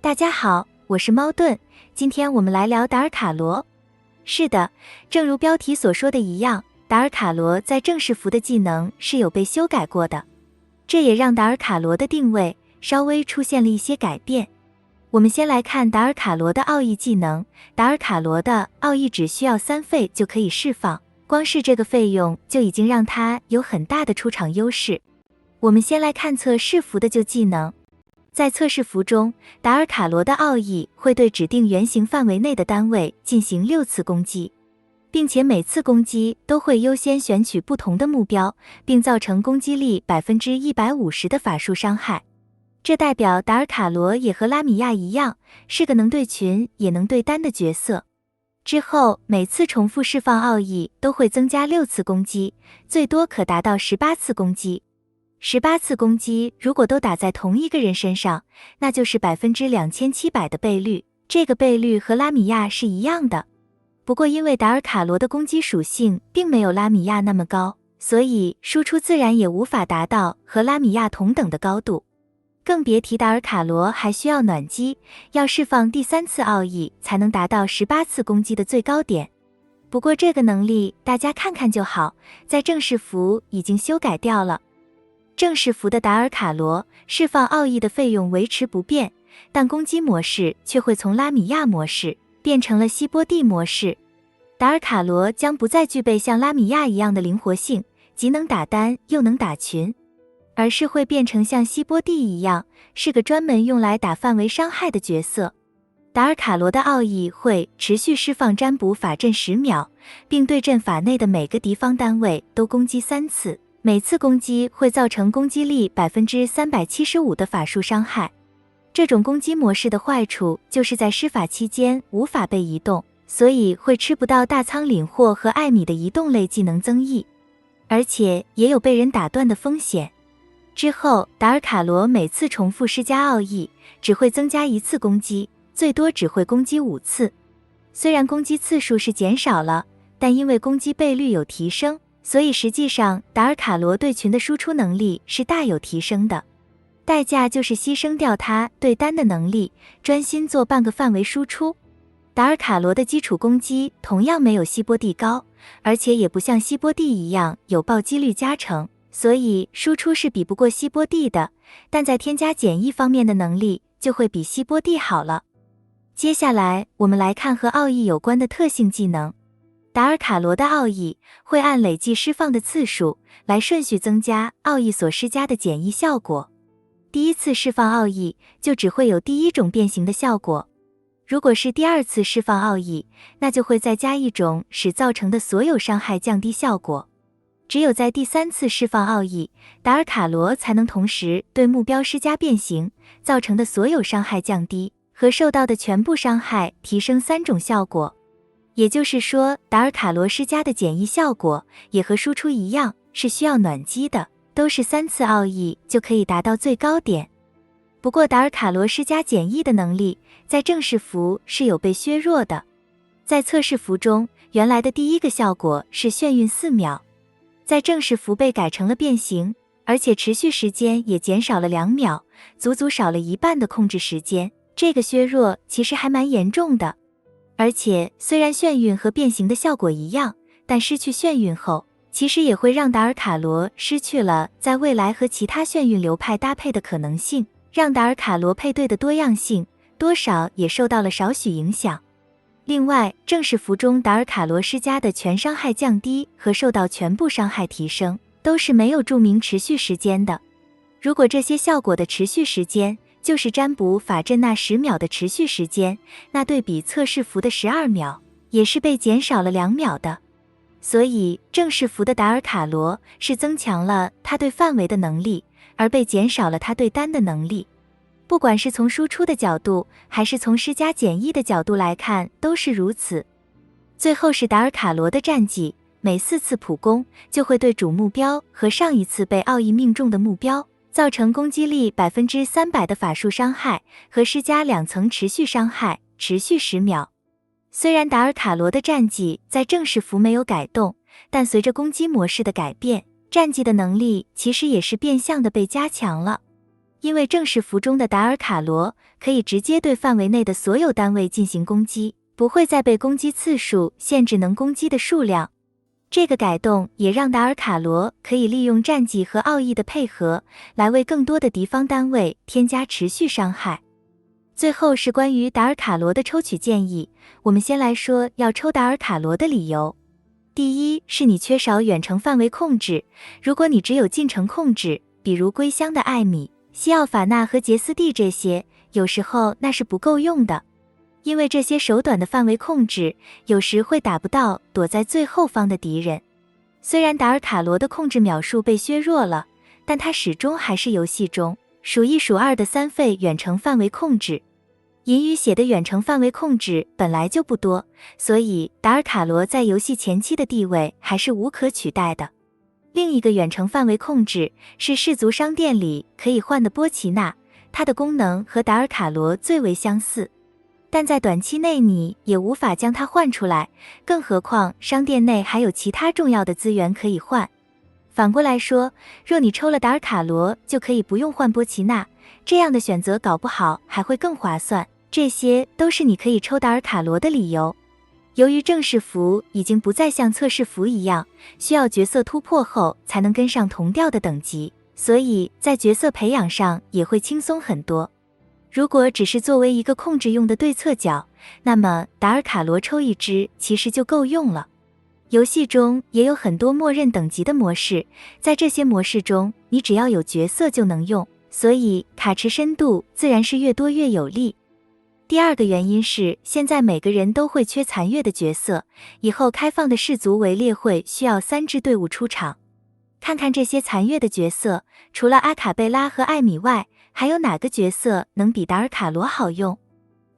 大家好，我是猫盾，今天我们来聊达尔卡罗。是的，正如标题所说的一样，达尔卡罗在正式服的技能是有被修改过的，这也让达尔卡罗的定位稍微出现了一些改变。我们先来看达尔卡罗的奥义技能，达尔卡罗的奥义只需要3费就可以释放，光是这个费用就已经让它有很大的出场优势。我们先来看测试服的旧技能。在测试服中，达尔卡罗的奥义会对指定圆形范围内的单位进行6次攻击，并且每次攻击都会优先选取不同的目标，并造成攻击力 150% 的法术伤害。这代表达尔卡罗也和拉米亚一样，是个能对群也能对单的角色。之后每次重复释放奥义都会增加6次攻击，最多可达到18次攻击。18次攻击如果都打在同一个人身上，那就是 2700% 的倍率，这个倍率和拉米亚是一样的。不过因为达尔卡罗的攻击属性并没有拉米亚那么高，所以输出自然也无法达到和拉米亚同等的高度。更别提达尔卡罗还需要暖机，要释放第3次奥义才能达到18次攻击的最高点。不过这个能力大家看看就好，在正式服已经修改掉了。正式服的达尔卡罗释放奥义的费用维持不变，但攻击模式却会从拉米亚模式变成了希波蒂模式。达尔卡罗将不再具备像拉米亚一样的灵活性，既能打单又能打群，而是会变成像希波蒂一样，是个专门用来打范围伤害的角色。达尔卡罗的奥义会持续释放占卜法阵10秒，并对阵法内的每个敌方单位都攻击3次。每次攻击会造成攻击力 375% 的法术伤害。这种攻击模式的坏处就是在施法期间无法被移动，所以会吃不到大仓领货和艾米的移动类技能增益，而且也有被人打断的风险。之后达尔卡罗每次重复施加奥义只会增加1次攻击，最多只会攻击5次。虽然攻击次数是减少了，但因为攻击倍率有提升，所以实际上达尔卡罗对群的输出能力是大有提升的，代价就是牺牲掉他对单的能力，专心做半个范围输出。达尔卡罗的基础攻击同样没有希波蒂高，而且也不像希波蒂一样有暴击率加成，所以输出是比不过希波蒂的，但在添加减益方面的能力就会比希波蒂好了。接下来我们来看和奥义有关的特性技能。达尔卡罗的奥义会按累计释放的次数来顺序增加奥义所施加的减益效果。第1次释放奥义就只会有第1种变形的效果，如果是第2次释放奥义，那就会再加1种使造成的所有伤害降低效果。只有在第3次释放奥义，达尔卡罗才能同时对目标施加变形，造成的所有伤害降低和受到的全部伤害提升3种效果。也就是说，达尔卡罗施加的减益效果也和输出一样，是需要暖机的，都是3次奥义就可以达到最高点。不过达尔卡罗施加减益的能力在正式服是有被削弱的。在测试服中，原来的第1个效果是眩晕4秒，在正式服被改成了变形，而且持续时间也减少了2秒，足足少了1半的控制时间，这个削弱其实还蛮严重的。而且虽然眩晕和变形的效果一样，但失去眩晕后，其实也会让达尔卡罗失去了在未来和其他眩晕流派搭配的可能性，让达尔卡罗配对的多样性多少也受到了少许影响。另外，正式服中达尔卡罗施加的全伤害降低和受到全部伤害提升都是没有注明持续时间的。如果这些效果的持续时间就是占卜法阵那10秒的持续时间，那对比测试服的12秒也是被减少了2秒的。所以正式服的达尔卡罗是增强了他对范围的能力，而被减少了他对单的能力。不管是从输出的角度还是从施加减益的角度来看都是如此。最后是达尔卡罗的战绩，每4次普攻就会对主目标和上一次被奥义命中的目标造成攻击力 300% 的法术伤害和施加2层持续伤害，持续10秒。虽然达尔卡罗的战绩在正式服没有改动，但随着攻击模式的改变，战绩的能力其实也是变相的被加强了。因为正式符中的达尔卡罗可以直接对范围内的所有单位进行攻击，不会再被攻击次数限制能攻击的数量。这个改动也让达尔卡罗可以利用战绩和奥义的配合，来为更多的敌方单位添加持续伤害。最后是关于达尔卡罗的抽取建议，我们先来说要抽达尔卡罗的理由。第一是你缺少远程范围控制，如果你只有近程控制，比如归乡的艾米、西奥法纳和杰斯蒂这些，有时候那是不够用的。因为这些手短的范围控制，有时会打不到躲在最后方的敌人。虽然达尔卡罗的控制秒数被削弱了，但他始终还是游戏中数一数二的3费远程范围控制。银鱼血的远程范围控制本来就不多，所以达尔卡罗在游戏前期的地位还是无可取代的。另一个远程范围控制是氏族商店里可以换的波奇娜，它的功能和达尔卡罗最为相似。但在短期内你也无法将它换出来，更何况商店内还有其他重要的资源可以换。反过来说，若你抽了达尔卡罗就可以不用换波奇娜，这样的选择搞不好还会更划算。这些都是你可以抽达尔卡罗的理由。由于正式服已经不再像测试服一样，需要角色突破后才能跟上同调的等级，所以在角色培养上也会轻松很多。如果只是作为一个控制用的对侧角，那么达尔卡罗抽一只其实就够用了。游戏中也有很多默认等级的模式，在这些模式中，你只要有角色就能用，所以卡池深度自然是越多越有利。第二个原因是，现在每个人都会缺残月的角色，以后开放的氏族围猎会需要3支队伍出场。看看这些残月的角色，除了阿卡贝拉和艾米外，还有哪个角色能比达尔卡罗好用？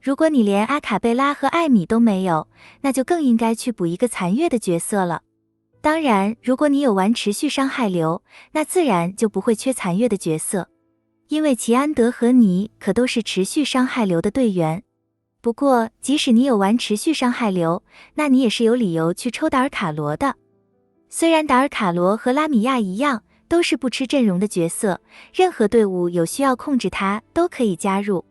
如果你连阿卡贝拉和艾米都没有，那就更应该去补一个残月的角色了。当然，如果你有玩持续伤害流，那自然就不会缺残月的角色，因为齐安德和你可都是持续伤害流的队员。不过，即使你有玩持续伤害流，那你也是有理由去抽达尔卡罗的。虽然达尔卡罗和拉米亚一样，都是不吃阵容的角色，任何队伍有需要控制它都可以加入，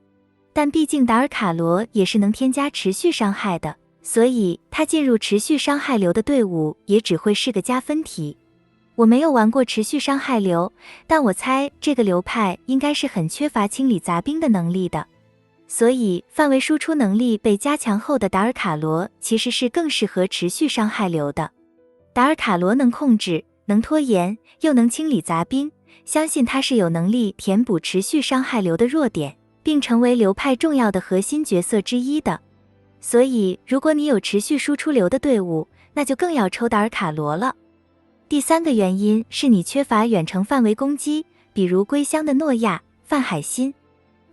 但毕竟达尔卡罗也是能添加持续伤害的，所以他进入持续伤害流的队伍也只会是个加分题。我没有玩过持续伤害流，但我猜这个流派应该是很缺乏清理杂兵的能力的，所以范围输出能力被加强后的达尔卡罗其实是更适合持续伤害流的。达尔卡罗能控制，能拖延，又能清理杂兵，相信他是有能力填补持续伤害流的弱点，并成为流派重要的核心角色之一的。所以如果你有持续输出流的队伍，那就更要抽达尔卡罗了。第三个原因是你缺乏远程范围攻击，比如归乡的诺亚、范海辛，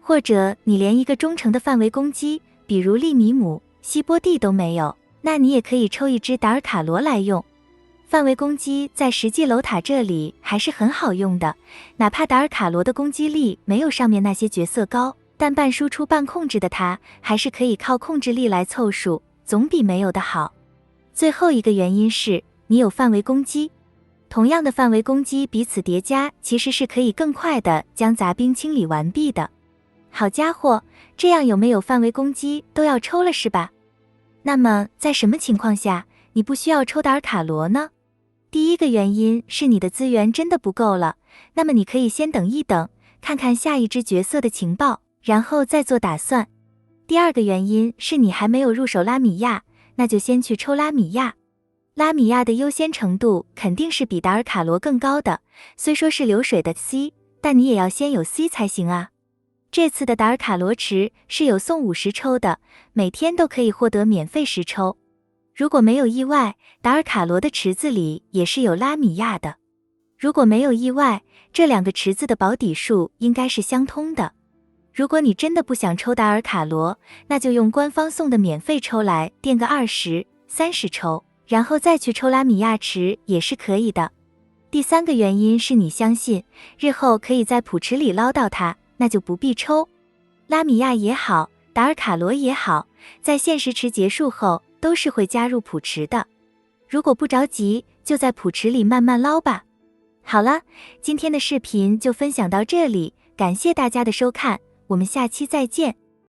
或者你连一个中程的范围攻击，比如利米姆、希波蒂都没有，那你也可以抽一只达尔卡罗来用。范围攻击在实际楼塔这里还是很好用的，哪怕达尔卡罗的攻击力没有上面那些角色高，但半输出半控制的他还是可以靠控制力来凑数，总比没有的好。最后一个原因是你有范围攻击，同样的范围攻击彼此叠加，其实是可以更快的将杂兵清理完毕的。好家伙，这样有没有范围攻击都要抽了是吧？那么在什么情况下你不需要抽达尔卡罗呢？第一个原因是你的资源真的不够了，那么你可以先等一等，看看下一只角色的情报，然后再做打算。第二个原因是你还没有入手拉米亚，那就先去抽拉米亚。拉米亚的优先程度肯定是比达尔卡罗更高的，虽说是流水的 C， 但你也要先有 C 才行啊。这次的达尔卡罗池是有送50抽的，每天都可以获得免费10抽。如果没有意外，达尔卡罗的池子里也是有拉米亚的。如果没有意外，这两个池子的保底数应该是相通的。如果你真的不想抽达尔卡罗，那就用官方送的免费抽来垫个20、30抽，然后再去抽拉米亚池也是可以的。第三个原因是你相信日后可以在普池里捞到它，那就不必抽。拉米亚也好，达尔卡罗也好，在现实池结束后都是会加入普池的。如果不着急，就在普池里慢慢捞吧。好了，今天的视频就分享到这里，感谢大家的收看，我们下期再见。